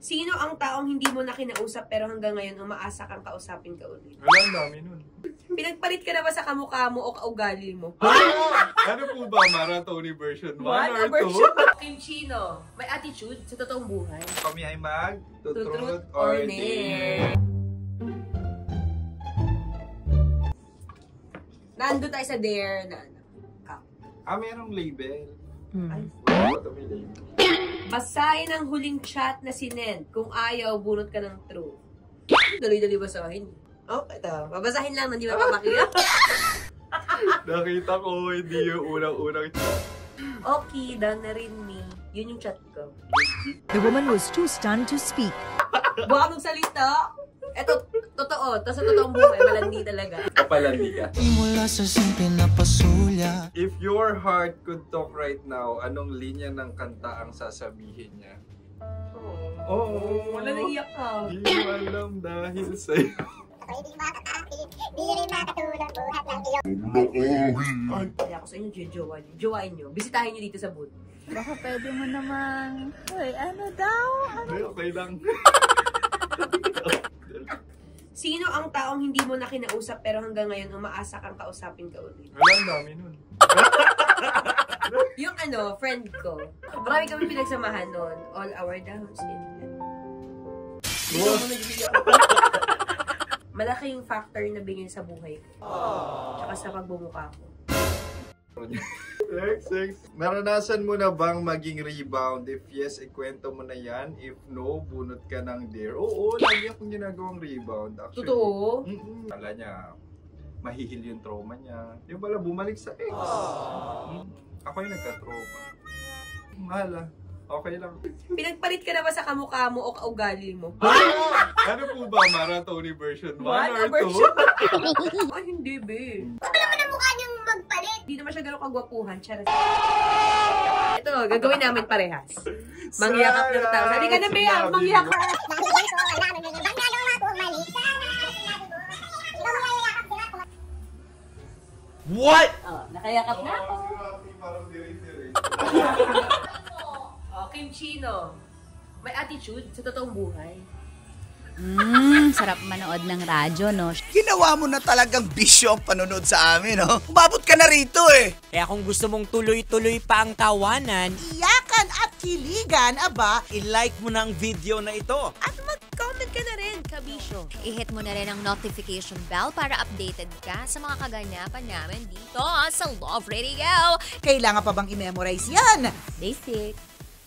Sino ang taong hindi mo na kinausap pero hanggang ngayon umaasa kang kausapin ka ulit? Wala, ang dami nun. Pinagpalit ka na ba sa kamukha mo o kaugali mo? Ano po ba, Maratoni version 1 or 2? Kim Chino, may attitude sa totoong buhay. Kami ay mag to To truth or dare. Nandun tayo sa dare na ano. Merong label. Ay. Wala ba may label? Basahin ang huling chat na sinend. Kung ayaw, bunot ka ng true. Dali-dali basahin. Oh, ito. Babasahin lang, hindi mapapakita. Nakita ko, hindi yung unang-unang chat. Okay, done na rin me. Yun yung chat ko. The woman was too stunned to speak. Buka mong salita. Eto, totoo. To sa totoong buhay, malandi talaga. Kapalandi ka. Mula sa simple na pasulya. If your heart could talk right now, anong linya ng kanta ang sasabihin niya? Oo. Wala nang iyak ka. Di mo alam dahil sa'yo. Ako'y di makakapit, di rin makatulong buhat ng iyo. Kaya ako sa inyo, jowain nyo. Bisitahin nyo dito sa booth. Baka pwede mo namang, uy, ano daw? Ay, okay lang. Sino ang taong hindi mo na kinausap pero hanggang ngayon umaasa kang kausapin ka ulit? Wala, ang dami nun. Yung ano, friend ko. Marami kami pinagsamahan nun. All our downs. Malaking factor na bigyan sa buhay ko. Tsaka sa pagbumuka ko. Next. Naranasan mo na bang maging rebound? If yes, ikwento mo na yan. If no, bunot ka ng dare. Oo, lagi akong ginagawang rebound. Actually, Totoo? Kala niya, mahihil yung trauma niya. Yung pala, bumalik sa ex. Ako yung nagka-trauma. Mahala. Okay lang. Pinagpalit ka na ba sa kamukha mo o kaugali mo? Ano po ba, Maratoni version 1 or 2? Ay, hindi, be. Ano naman ang mukha niyong magpalit? Hindi naman siya gano'ng kagwapuhan. Charot. Ito, gagawin namin parehas. Mangyakap ng tao. Sabi ka na, be, mangyakap. Dahil ko, wala naman yung ibang nagawa ko mali. Ikaw mayayakap sila kung What? Oh, nakayakap na ako. Parang diri-diri. Oh, Kim Chino, may attitude sa totoong buhay. Sarap manood ng radyo, no? Ginawa mo na talagang bisyo ang panonood sa amin, no? Umabot ka na rito, eh. Kaya kung gusto mong tuloy-tuloy pa ang tawanan, Iyakan at kiligan, aba, i-like mo na ang video na ito. At mag-comment ka na rin, kabisyo. I-hit mo na rin ang notification bell para updated ka sa mga kaganapan namin dito sa Love Radio. kailangan pa bang i-memorize yan? Basic.